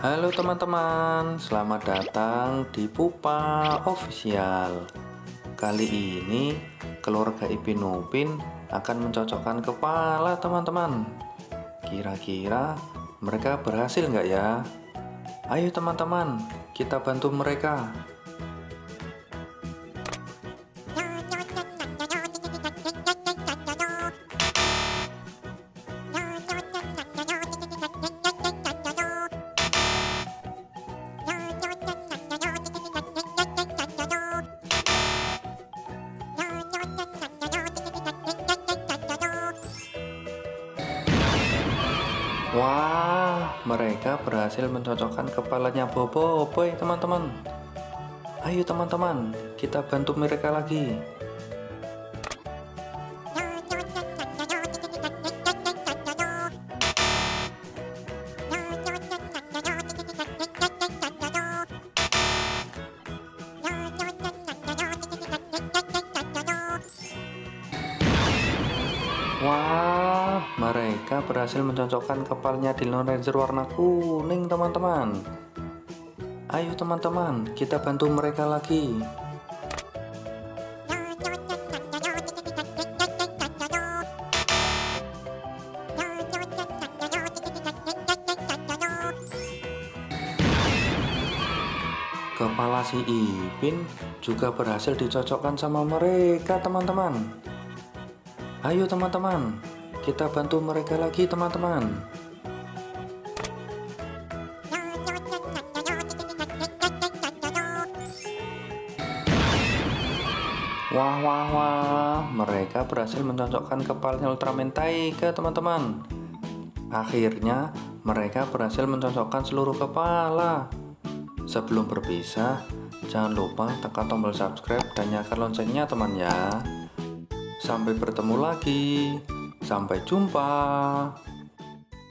Halo teman-teman, selamat datang di Pupa Official. Kali ini keluarga Ipin Upin akan mencocokkan kepala teman-teman. Kira-kira mereka berhasil nggak ya? Ayo teman-teman, kita bantu mereka. Wah, mereka berhasil mencocokkan kepalanya Boboiboy teman-teman. Ayo teman-teman, kita bantu mereka lagi. Wah, mereka berhasil mencocokkan kepalanya Dino Ranger warna kuning teman-teman. Ayo teman-teman, kita bantu mereka lagi. Kepala si Ipin juga berhasil dicocokkan sama mereka teman-teman. Ayo teman-teman, kita bantu mereka lagi teman-teman. Wah wah wah, mereka berhasil mencocokkan kepalanya Ultraman Taiga teman-teman. Akhirnya mereka berhasil mencocokkan seluruh kepala. Sebelum berpisah, jangan lupa tekan tombol subscribe dan nyalakan loncengnya teman ya. Sampai bertemu lagi. Sampai jumpa.